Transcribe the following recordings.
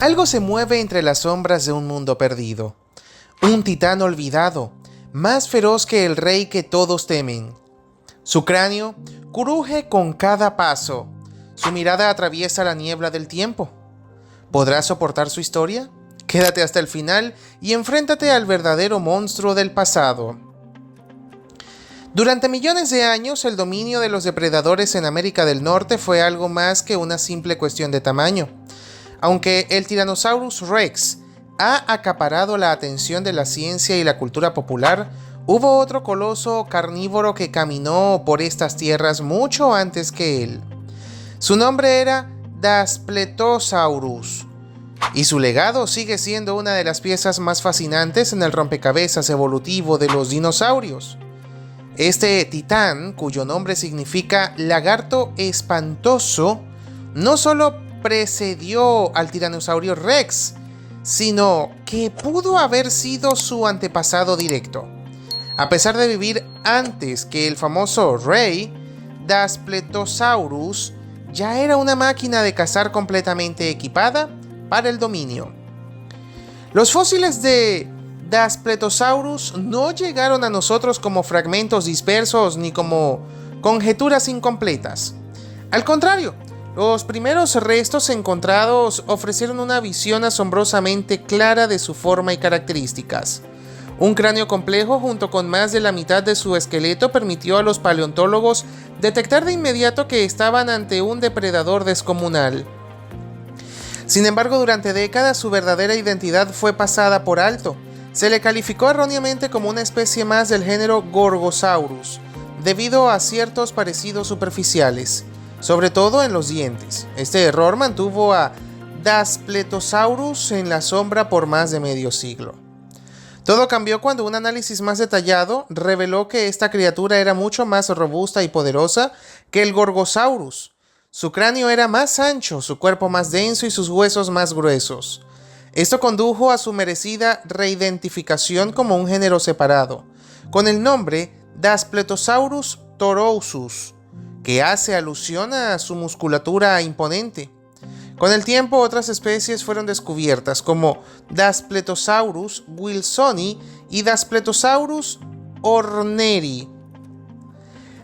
Algo se mueve entre las sombras de un mundo perdido. Un titán olvidado, más feroz que el rey que todos temen. Su cráneo cruje con cada paso. Su mirada atraviesa la niebla del tiempo. ¿Podrás soportar su historia? Quédate hasta el final y enfréntate al verdadero monstruo del pasado. Durante millones de años, el dominio de los depredadores en América del Norte fue algo más que una simple cuestión de tamaño. Aunque el Tyrannosaurus Rex ha acaparado la atención de la ciencia y la cultura popular, hubo otro coloso carnívoro que caminó por estas tierras mucho antes que él. Su nombre era Daspletosaurus, y su legado sigue siendo una de las piezas más fascinantes en el rompecabezas evolutivo de los dinosaurios. Este titán, cuyo nombre significa lagarto espantoso, no solo precedió al tiranosaurio Rex, sino que pudo haber sido su antepasado directo. A pesar de vivir antes que el famoso Rey, Daspletosaurus ya era una máquina de cazar completamente equipada para el dominio. Los fósiles de Daspletosaurus no llegaron a nosotros como fragmentos dispersos ni como conjeturas incompletas. Al contrario, los primeros restos encontrados ofrecieron una visión asombrosamente clara de su forma y características. Un cráneo complejo junto con más de la mitad de su esqueleto permitió a los paleontólogos detectar de inmediato que estaban ante un depredador descomunal. Sin embargo, durante décadas su verdadera identidad fue pasada por alto. Se le calificó erróneamente como una especie más del género Gorgosaurus, debido a ciertos parecidos superficiales, sobre todo en los dientes. Este error mantuvo a Daspletosaurus en la sombra por más de medio siglo. Todo cambió cuando un análisis más detallado reveló que esta criatura era mucho más robusta y poderosa que el Gorgosaurus. Su cráneo era más ancho, su cuerpo más denso y sus huesos más gruesos. Esto condujo a su merecida reidentificación como un género separado, con el nombre Daspletosaurus tourousus, que hace alusión a su musculatura imponente. Con el tiempo, otras especies fueron descubiertas, como Daspletosaurus wilsoni y Daspletosaurus horneri,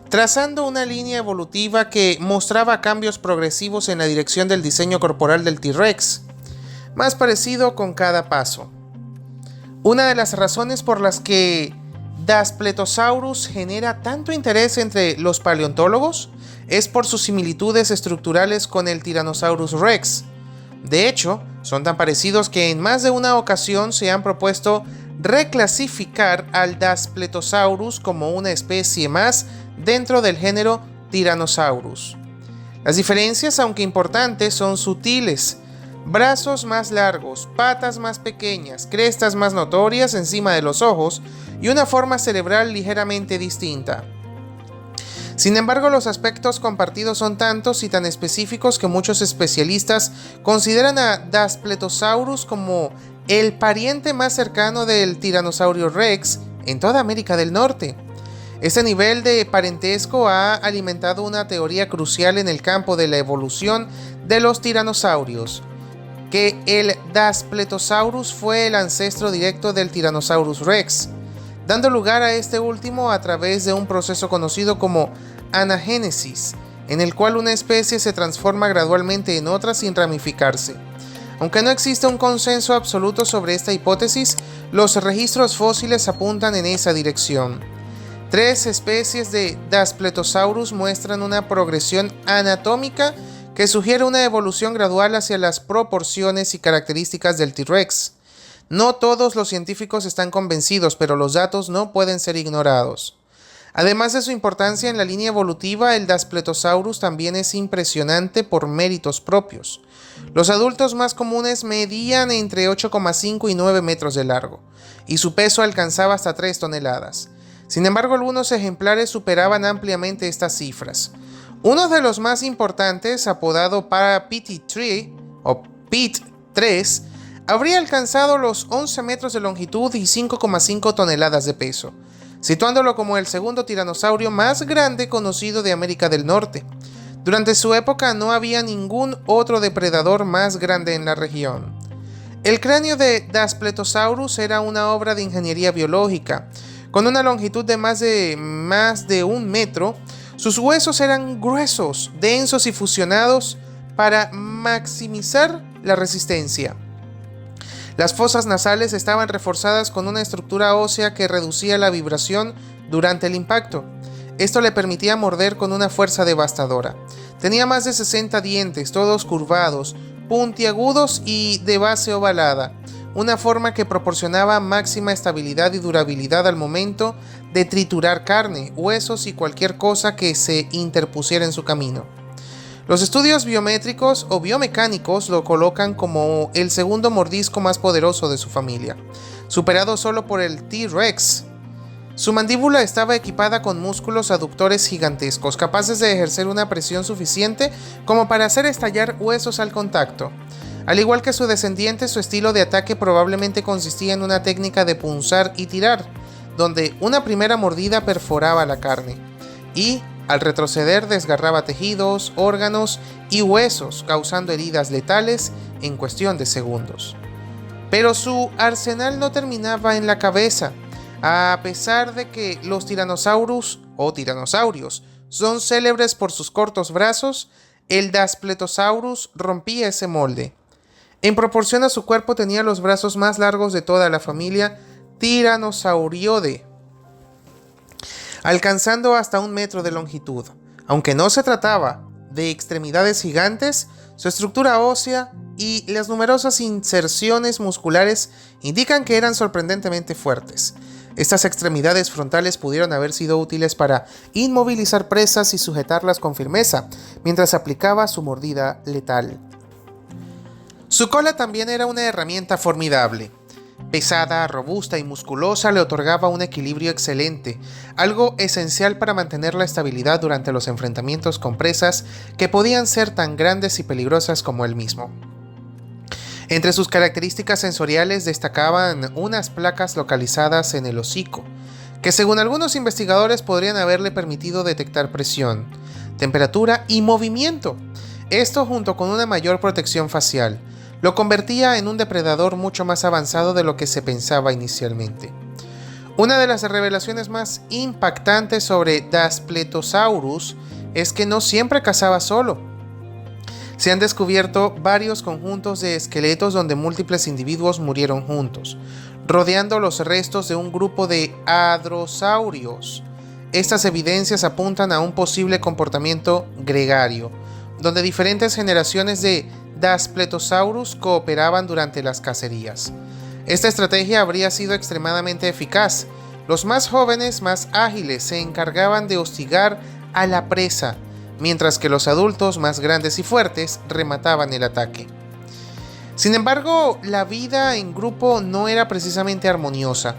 trazando una línea evolutiva que mostraba cambios progresivos en la dirección del diseño corporal del T-Rex, más parecido con cada paso. Una de las razones por las que Daspletosaurus genera tanto interés entre los paleontólogos es por sus similitudes estructurales con el Tyrannosaurus Rex. De hecho, son tan parecidos que en más de una ocasión se han propuesto reclasificar al Daspletosaurus como una especie más dentro del género Tyrannosaurus. Las diferencias, aunque importantes, son sutiles. Brazos más largos, patas más pequeñas, crestas más notorias encima de los ojos y una forma cerebral ligeramente distinta. Sin embargo, los aspectos compartidos son tantos y tan específicos que muchos especialistas consideran a Daspletosaurus como el pariente más cercano del Tyrannosaurio Rex en toda América del Norte. Este nivel de parentesco ha alimentado una teoría crucial en el campo de la evolución de los tiranosaurios, que el Daspletosaurus fue el ancestro directo del Tyrannosaurus Rex, dando lugar a este último a través de un proceso conocido como anagénesis, en el cual una especie se transforma gradualmente en otra sin ramificarse. Aunque no existe un consenso absoluto sobre esta hipótesis, los registros fósiles apuntan en esa dirección. 3 especies de Daspletosaurus muestran una progresión anatómica que sugiere una evolución gradual hacia las proporciones y características del T-Rex. No todos los científicos están convencidos, pero los datos no pueden ser ignorados. Además de su importancia en la línea evolutiva, el Daspletosaurus también es impresionante por méritos propios. Los adultos más comunes medían entre 8,5 y 9 metros de largo, y su peso alcanzaba hasta 3 toneladas. Sin embargo, algunos ejemplares superaban ampliamente estas cifras. Uno de los más importantes, apodado PT3 o PIT3, habría alcanzado los 11 metros de longitud y 5,5 toneladas de peso, situándolo como el segundo tiranosaurio más grande conocido de América del Norte. Durante su época no había ningún otro depredador más grande en la región. El cráneo de Daspletosaurus era una obra de ingeniería biológica. Con una longitud de más de 1 metro, sus huesos eran gruesos, densos y fusionados para maximizar la resistencia. Las fosas nasales estaban reforzadas con una estructura ósea que reducía la vibración durante el impacto. Esto le permitía morder con una fuerza devastadora. Tenía más de 60 dientes, todos curvados, puntiagudos y de base ovalada, una forma que proporcionaba máxima estabilidad y durabilidad al momento de triturar carne, huesos y cualquier cosa que se interpusiera en su camino. Los estudios biométricos o biomecánicos lo colocan como el segundo mordisco más poderoso de su familia, superado solo por el T-Rex. Su mandíbula estaba equipada con músculos aductores gigantescos, capaces de ejercer una presión suficiente como para hacer estallar huesos al contacto. Al igual que su descendiente, su estilo de ataque probablemente consistía en una técnica de punzar y tirar, donde una primera mordida perforaba la carne y, al retroceder, desgarraba tejidos, órganos y huesos, causando heridas letales en cuestión de segundos. Pero su arsenal no terminaba en la cabeza. A pesar de que los tiranosaurus o tiranosaurios son célebres por sus cortos brazos, el Daspletosaurus rompía ese molde. En proporción a su cuerpo tenía los brazos más largos de toda la familia Tyrannosauridae, alcanzando hasta 1 metro de longitud. Aunque no se trataba de extremidades gigantes, su estructura ósea y las numerosas inserciones musculares indican que eran sorprendentemente fuertes. Estas extremidades frontales pudieron haber sido útiles para inmovilizar presas y sujetarlas con firmeza, mientras aplicaba su mordida letal. Su cola también era una herramienta formidable. Pesada, robusta y musculosa, le otorgaba un equilibrio excelente, algo esencial para mantener la estabilidad durante los enfrentamientos con presas que podían ser tan grandes y peligrosas como él mismo. Entre sus características sensoriales destacaban unas placas localizadas en el hocico, que según algunos investigadores podrían haberle permitido detectar presión, temperatura y movimiento. Esto, junto con una mayor protección facial, lo convertía en un depredador mucho más avanzado de lo que se pensaba inicialmente. Una de las revelaciones más impactantes sobre Daspletosaurus es que no siempre cazaba solo. Se han descubierto varios conjuntos de esqueletos donde múltiples individuos murieron juntos, rodeando los restos de un grupo de hadrosaurios. Estas evidencias apuntan a un posible comportamiento gregario, donde diferentes generaciones de Daspletosaurus cooperaban durante las cacerías. Esta estrategia habría sido extremadamente eficaz. Los más jóvenes, más ágiles, se encargaban de hostigar a la presa, mientras que los adultos más grandes y fuertes remataban el ataque. Sin embargo, la vida en grupo no era precisamente armoniosa.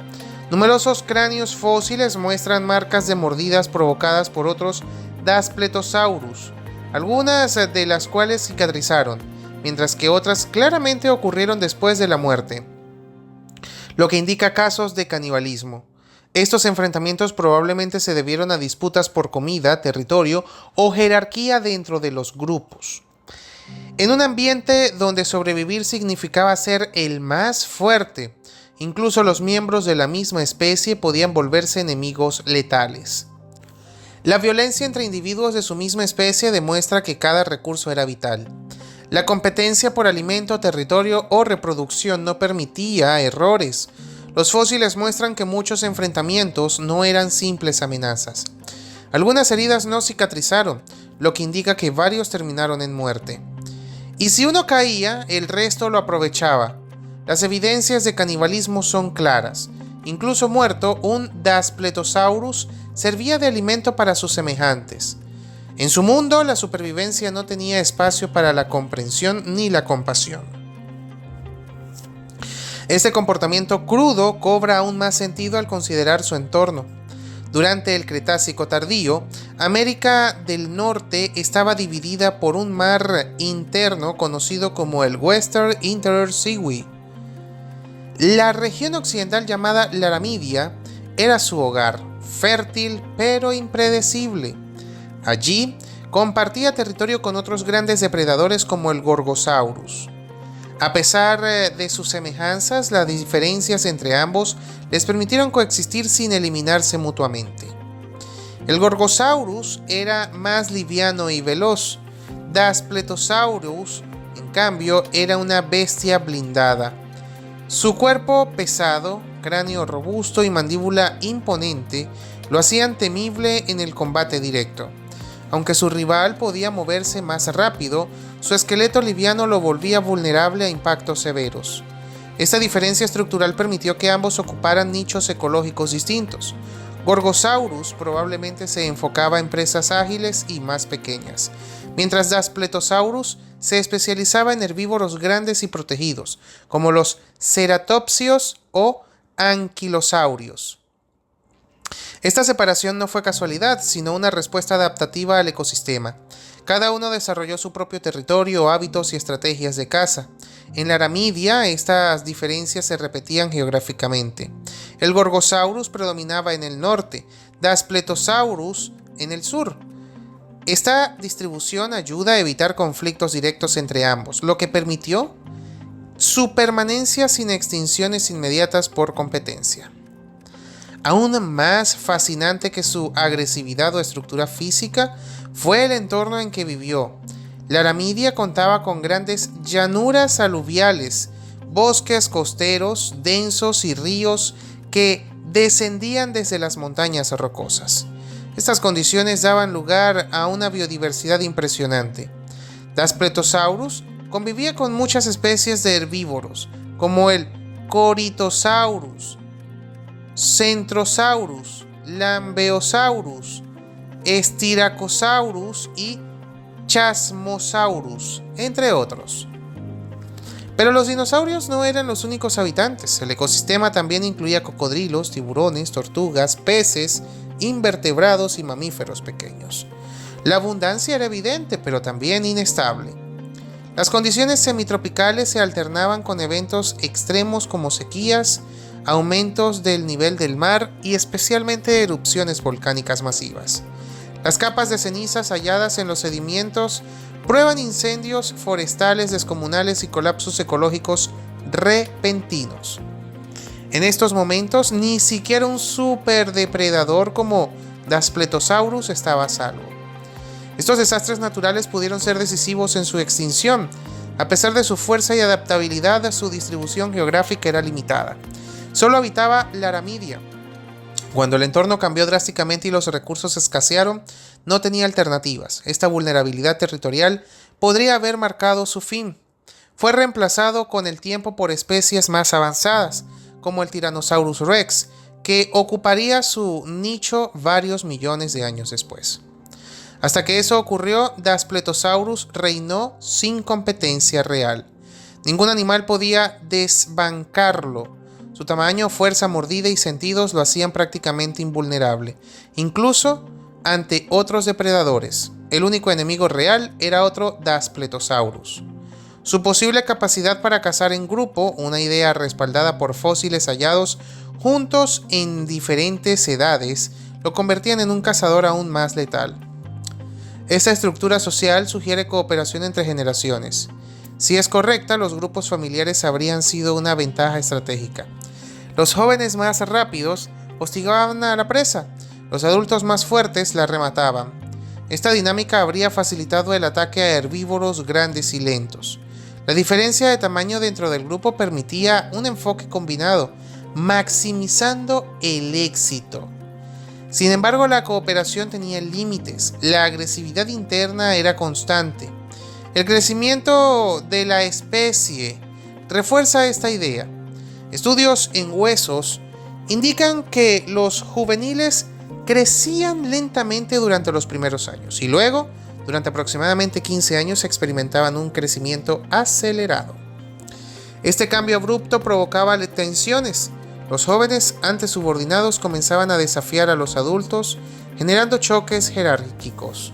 Numerosos cráneos fósiles muestran marcas de mordidas provocadas por otros Daspletosaurus, algunas de las cuales cicatrizaron, mientras que otras claramente ocurrieron después de la muerte, lo que indica casos de canibalismo. Estos enfrentamientos probablemente se debieron a disputas por comida, territorio o jerarquía dentro de los grupos. En un ambiente donde sobrevivir significaba ser el más fuerte, incluso los miembros de la misma especie podían volverse enemigos letales. La violencia entre individuos de su misma especie demuestra que cada recurso era vital. La competencia por alimento, territorio o reproducción no permitía errores. Los fósiles muestran que muchos enfrentamientos no eran simples amenazas. Algunas heridas no cicatrizaron, lo que indica que varios terminaron en muerte. Y si uno caía, el resto lo aprovechaba. Las evidencias de canibalismo son claras. Incluso muerto, un Daspletosaurus servía de alimento para sus semejantes. En su mundo, la supervivencia no tenía espacio para la comprensión ni la compasión. Este comportamiento crudo cobra aún más sentido al considerar su entorno. Durante el Cretácico tardío, América del Norte estaba dividida por un mar interno conocido como el Western Interior Seaway. La región occidental llamada Laramidia era su hogar, fértil pero impredecible. Allí compartía territorio con otros grandes depredadores como el Gorgosaurus. A pesar de sus semejanzas, las diferencias entre ambos les permitieron coexistir sin eliminarse mutuamente. El Gorgosaurus era más liviano y veloz. Daspletosaurus, en cambio, era una bestia blindada. Su cuerpo pesado, cráneo robusto y mandíbula imponente lo hacían temible en el combate directo. Aunque su rival podía moverse más rápido, su esqueleto liviano lo volvía vulnerable a impactos severos. Esta diferencia estructural permitió que ambos ocuparan nichos ecológicos distintos. Gorgosaurus probablemente se enfocaba en presas ágiles y más pequeñas, mientras Daspletosaurus se especializaba en herbívoros grandes y protegidos, como los ceratopsios o anquilosaurios. Esta separación no fue casualidad, sino una respuesta adaptativa al ecosistema. Cada uno desarrolló su propio territorio, hábitos y estrategias de caza. En la Aramidia, estas diferencias se repetían geográficamente. El Gorgosaurus predominaba en el norte, Daspletosaurus en el sur. Esta distribución ayuda a evitar conflictos directos entre ambos, lo que permitió su permanencia sin extinciones inmediatas por competencia. Aún más fascinante que su agresividad o estructura física fue el entorno en que vivió. La Aramidia contaba con grandes llanuras aluviales, bosques costeros densos y ríos que descendían desde las montañas rocosas. Estas condiciones daban lugar a una biodiversidad impresionante. Daspletosaurus convivía con muchas especies de herbívoros, como el Corythosaurus, Centrosaurus, Lambeosaurus, Styracosaurus y Chasmosaurus, entre otros. Pero los dinosaurios no eran los únicos habitantes. El ecosistema también incluía cocodrilos, tiburones, tortugas, peces, invertebrados y mamíferos pequeños. La abundancia era evidente, pero también inestable. Las condiciones semitropicales se alternaban con eventos extremos como sequías, aumentos del nivel del mar y especialmente erupciones volcánicas masivas. Las capas de cenizas halladas en los sedimentos prueban incendios forestales descomunales y colapsos ecológicos repentinos. En estos momentos, ni siquiera un superdepredador como Daspletosaurus estaba a salvo. Estos desastres naturales pudieron ser decisivos en su extinción. A pesar de su fuerza y adaptabilidad, su distribución geográfica era limitada. Solo habitaba la Aramidia. Cuando el entorno cambió drásticamente y los recursos escasearon, no tenía alternativas. Esta vulnerabilidad territorial podría haber marcado su fin. Fue reemplazado con el tiempo por especies más avanzadas, como el Tyrannosaurus Rex, que ocuparía su nicho varios millones de años después. Hasta que eso ocurrió, Daspletosaurus reinó sin competencia real. Ningún animal podía desbancarlo. Su tamaño, fuerza, mordida y sentidos lo hacían prácticamente invulnerable, incluso ante otros depredadores. El único enemigo real era otro Daspletosaurus. Su posible capacidad para cazar en grupo, una idea respaldada por fósiles hallados juntos en diferentes edades, lo convertían en un cazador aún más letal. Esta estructura social sugiere cooperación entre generaciones. Si es correcta, los grupos familiares habrían sido una ventaja estratégica. Los jóvenes más rápidos hostigaban a la presa, los adultos más fuertes la remataban. Esta dinámica habría facilitado el ataque a herbívoros grandes y lentos. La diferencia de tamaño dentro del grupo permitía un enfoque combinado, maximizando el éxito. Sin embargo, la cooperación tenía límites, la agresividad interna era constante. El crecimiento de la especie refuerza esta idea. Estudios en huesos indican que los juveniles crecían lentamente durante los primeros años y luego, durante aproximadamente 15 años, experimentaban un crecimiento acelerado. Este cambio abrupto provocaba tensiones. Los jóvenes, antes subordinados, comenzaban a desafiar a los adultos, generando choques jerárquicos.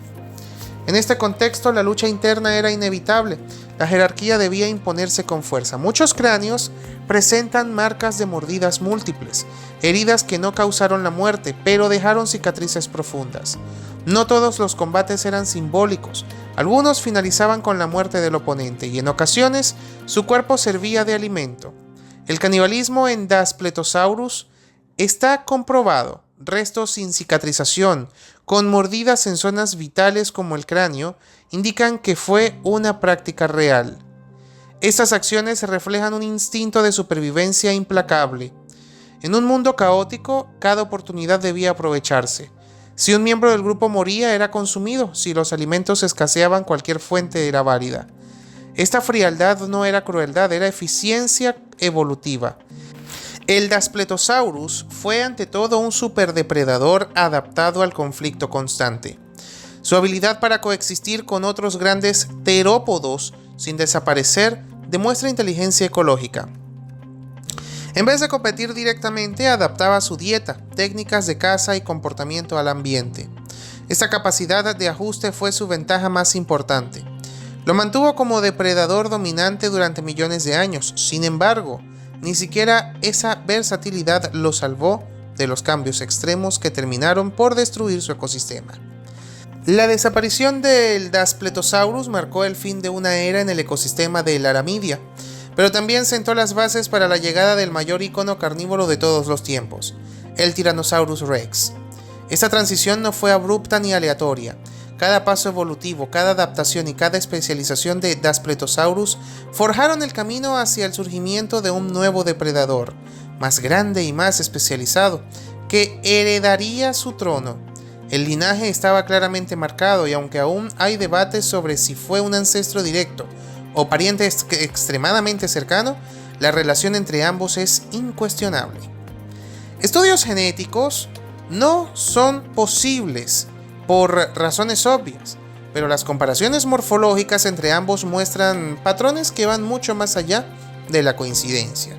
En este contexto, la lucha interna era inevitable. La jerarquía debía imponerse con fuerza. Muchos cráneos presentan marcas de mordidas múltiples, heridas que no causaron la muerte, pero dejaron cicatrices profundas. No todos los combates eran simbólicos. Algunos finalizaban con la muerte del oponente y en ocasiones su cuerpo servía de alimento. El canibalismo en Daspletosaurus está comprobado. Restos sin cicatrización, con mordidas en zonas vitales como el cráneo, indican que fue una práctica real. Estas acciones reflejan un instinto de supervivencia implacable. En un mundo caótico, cada oportunidad debía aprovecharse. Si un miembro del grupo moría, era consumido. Si los alimentos escaseaban, cualquier fuente era válida. Esta frialdad no era crueldad, era eficiencia evolutiva. El Daspletosaurus fue ante todo un superdepredador adaptado al conflicto constante. Su habilidad para coexistir con otros grandes terópodos sin desaparecer demuestra inteligencia ecológica. En vez de competir directamente, adaptaba su dieta, técnicas de caza y comportamiento al ambiente. Esta capacidad de ajuste fue su ventaja más importante. Lo mantuvo como depredador dominante durante millones de años. Sin embargo, ni siquiera esa versatilidad lo salvó de los cambios extremos que terminaron por destruir su ecosistema. La desaparición del Daspletosaurus marcó el fin de una era en el ecosistema de Laramidia, pero también sentó las bases para la llegada del mayor ícono carnívoro de todos los tiempos, el Tyrannosaurus Rex. Esta transición no fue abrupta ni aleatoria. Cada paso evolutivo, cada adaptación y cada especialización de Daspletosaurus forjaron el camino hacia el surgimiento de un nuevo depredador, más grande y más especializado, que heredaría su trono. El linaje estaba claramente marcado y aunque aún hay debates sobre si fue un ancestro directo o pariente extremadamente cercano, la relación entre ambos es incuestionable. Estudios genéticos no son posibles por razones obvias, pero las comparaciones morfológicas entre ambos muestran patrones que van mucho más allá de la coincidencia.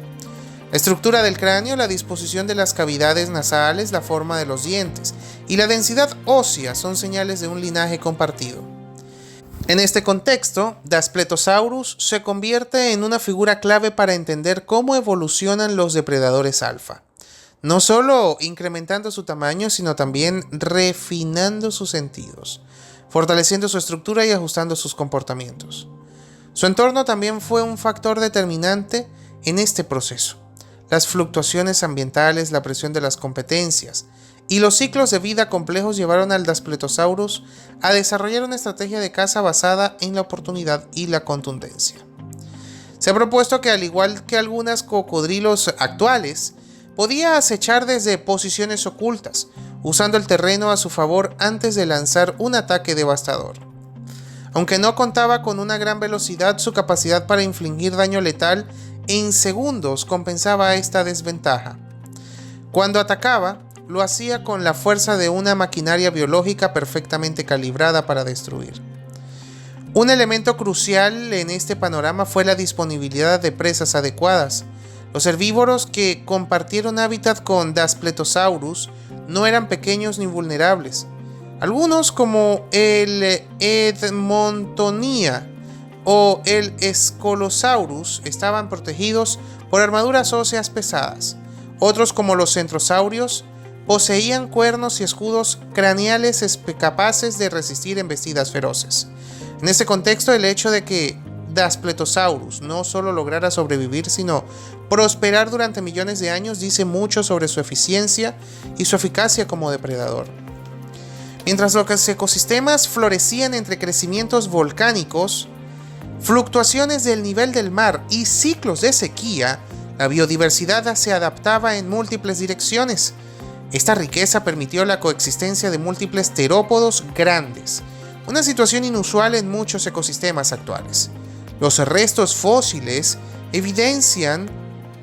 La estructura del cráneo, la disposición de las cavidades nasales, la forma de los dientes y la densidad ósea son señales de un linaje compartido. En este contexto, Daspletosaurus se convierte en una figura clave para entender cómo evolucionan los depredadores alfa. No solo incrementando su tamaño, sino también refinando sus sentidos, fortaleciendo su estructura y ajustando sus comportamientos. Su entorno también fue un factor determinante en este proceso. Las fluctuaciones ambientales, la presión de las competencias y los ciclos de vida complejos llevaron al Daspletosaurus a desarrollar una estrategia de caza basada en la oportunidad y la contundencia. Se ha propuesto que, al igual que algunos cocodrilos actuales, podía acechar desde posiciones ocultas, usando el terreno a su favor antes de lanzar un ataque devastador. Aunque no contaba con una gran velocidad, su capacidad para infligir daño letal en segundos compensaba esta desventaja. Cuando atacaba, lo hacía con la fuerza de una maquinaria biológica perfectamente calibrada para destruir. Un elemento crucial en este panorama fue la disponibilidad de presas adecuadas. Los herbívoros que compartieron hábitat con Daspletosaurus no eran pequeños ni vulnerables. Algunos, como el Edmontonia o el Scolosaurus, estaban protegidos por armaduras óseas pesadas. Otros, como los centrosaurios, poseían cuernos y escudos craneales capaces de resistir embestidas feroces. En este contexto, el hecho de que Daspletosaurus no solo lograra sobrevivir, sino prosperar durante millones de años dice mucho sobre su eficiencia y su eficacia como depredador. Mientras los ecosistemas florecían entre crecimientos volcánicos, fluctuaciones del nivel del mar y ciclos de sequía, la biodiversidad se adaptaba en múltiples direcciones. Esta riqueza permitió la coexistencia de múltiples terópodos grandes, una situación inusual en muchos ecosistemas actuales. Los restos fósiles evidencian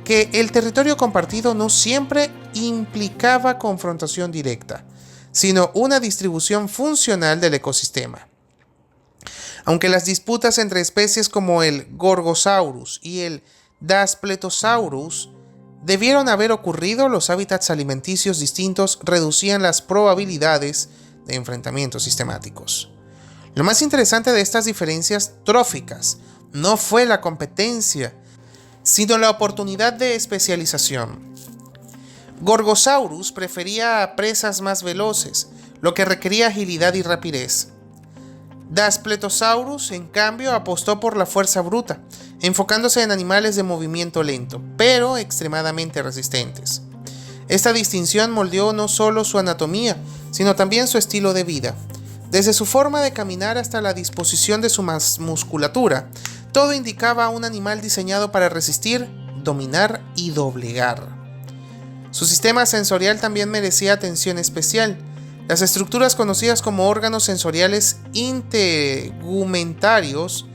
que el territorio compartido no siempre implicaba confrontación directa, sino una distribución funcional del ecosistema. Aunque las disputas entre especies como el Gorgosaurus y el Daspletosaurus debieron haber ocurrido, los hábitats alimenticios distintos reducían las probabilidades de enfrentamientos sistemáticos. Lo más interesante de estas diferencias tróficas no fue la competencia, sino la oportunidad de especialización. Gorgosaurus prefería presas más veloces, lo que requería agilidad y rapidez. Daspletosaurus, en cambio, apostó por la fuerza bruta, enfocándose en animales de movimiento lento, pero extremadamente resistentes. Esta distinción moldeó no solo su anatomía, sino también su estilo de vida. Desde su forma de caminar hasta la disposición de su musculatura, todo indicaba a un animal diseñado para resistir, dominar y doblegar. Su sistema sensorial también merecía atención especial. Las estructuras conocidas como órganos sensoriales integumentarios,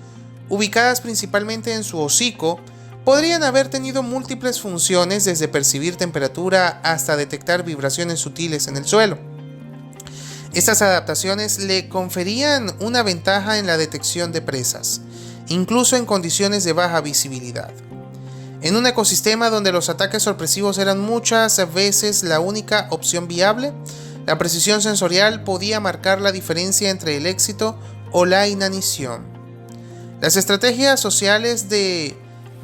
ubicadas principalmente en su hocico, podrían haber tenido múltiples funciones, desde percibir temperatura hasta detectar vibraciones sutiles en el suelo. Estas adaptaciones le conferían una ventaja en la detección de presas, incluso en condiciones de baja visibilidad. En un ecosistema donde los ataques sorpresivos eran muchas veces la única opción viable, la precisión sensorial podía marcar la diferencia entre el éxito o la inanición. Las estrategias sociales de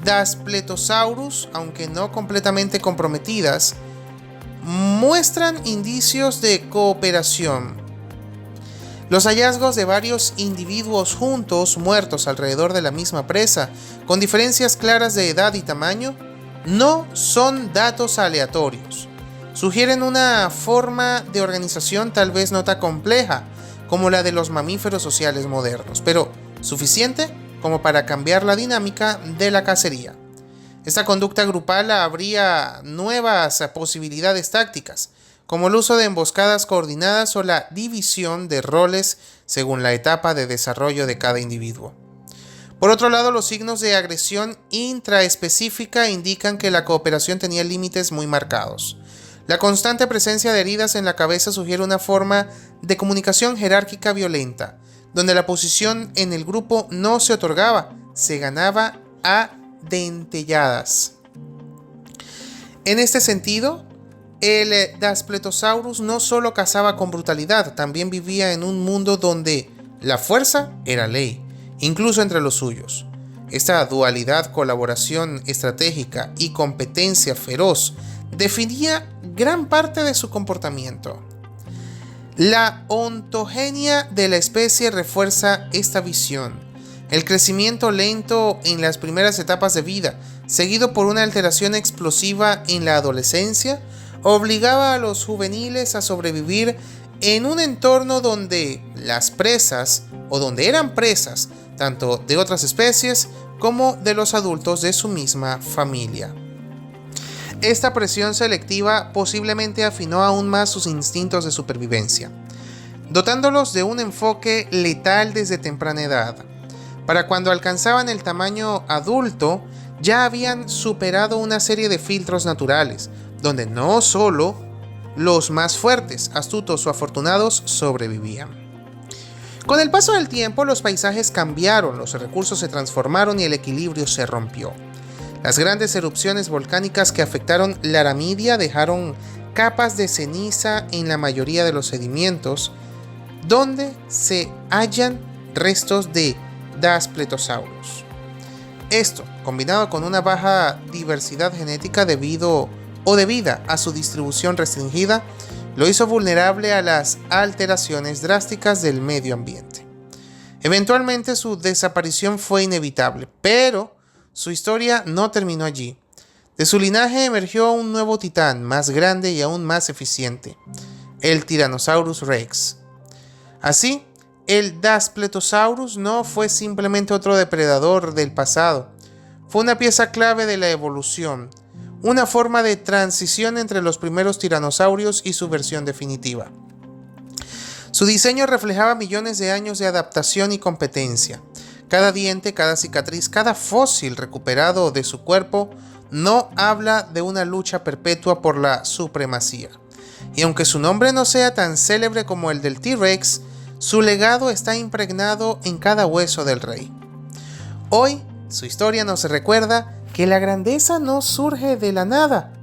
Daspletosaurus, aunque no completamente comprometidas, muestran indicios de cooperación. Los hallazgos de varios individuos juntos, muertos alrededor de la misma presa, con diferencias claras de edad y tamaño, no son datos aleatorios. Sugieren una forma de organización tal vez no tan compleja como la de los mamíferos sociales modernos, pero suficiente como para cambiar la dinámica de la cacería. Esta conducta grupal abría nuevas posibilidades tácticas, como el uso de emboscadas coordinadas o la división de roles según la etapa de desarrollo de cada individuo. Por otro lado, los signos de agresión intraespecífica indican que la cooperación tenía límites muy marcados. La constante presencia de heridas en la cabeza sugiere una forma de comunicación jerárquica violenta, donde la posición en el grupo no se otorgaba, se ganaba a dentelladas. En este sentido, el Daspletosaurus no solo cazaba con brutalidad, también vivía en un mundo donde la fuerza era ley, incluso entre los suyos. Esta dualidad, colaboración estratégica y competencia feroz definía gran parte de su comportamiento. La ontogenia de la especie refuerza esta visión. El crecimiento lento en las primeras etapas de vida, seguido por una alteración explosiva en la adolescencia, obligaba a los juveniles a sobrevivir en un entorno donde las presas, o donde eran presas, tanto de otras especies como de los adultos de su misma familia. Esta presión selectiva posiblemente afinó aún más sus instintos de supervivencia, dotándolos de un enfoque letal desde temprana edad. Para cuando alcanzaban el tamaño adulto, ya habían superado una serie de filtros naturales, donde no solo los más fuertes, astutos o afortunados sobrevivían. Con el paso del tiempo, los paisajes cambiaron, los recursos se transformaron y el equilibrio se rompió. Las grandes erupciones volcánicas que afectaron la Aramidia dejaron capas de ceniza en la mayoría de los sedimentos, donde se hallan restos de Daspletosaurus. Esto, combinado con una baja diversidad genética debida a su distribución restringida, lo hizo vulnerable a las alteraciones drásticas del medio ambiente. Eventualmente su desaparición fue inevitable, pero su historia no terminó allí. De su linaje emergió un nuevo titán, más grande y aún más eficiente, el Tyrannosaurus Rex. Así, el Daspletosaurus no fue simplemente otro depredador del pasado, fue una pieza clave de la evolución, una forma de transición entre los primeros tiranosaurios y su versión definitiva. Su diseño reflejaba millones de años de adaptación y competencia. Cada diente, cada cicatriz, cada fósil recuperado de su cuerpo no habla de una lucha perpetua por la supremacía. Y aunque su nombre no sea tan célebre como el del T-Rex, su legado está impregnado en cada hueso del rey. Hoy, su historia nos recuerda que la grandeza no surge de la nada.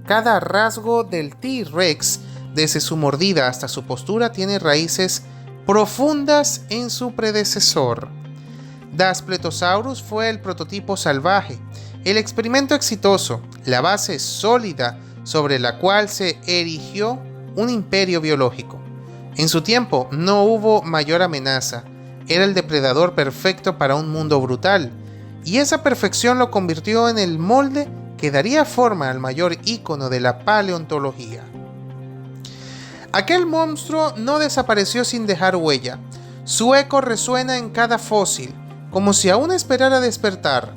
Cada rasgo del T-Rex, desde su mordida hasta su postura, tiene raíces profundas en su predecesor. Daspletosaurus fue el prototipo salvaje, el experimento exitoso, la base sólida sobre la cual se erigió un imperio biológico. En su tiempo no hubo mayor amenaza, era el depredador perfecto para un mundo brutal, y esa perfección lo convirtió en el molde que daría forma al mayor ícono de la paleontología. Aquel monstruo no desapareció sin dejar huella, su eco resuena en cada fósil, como si aún esperara despertar.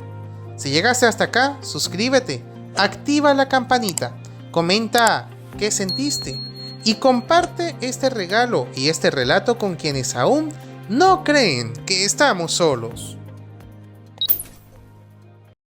Si llegaste hasta acá, suscríbete, activa la campanita, comenta qué sentiste y comparte este regalo y este relato con quienes aún no creen que estamos solos.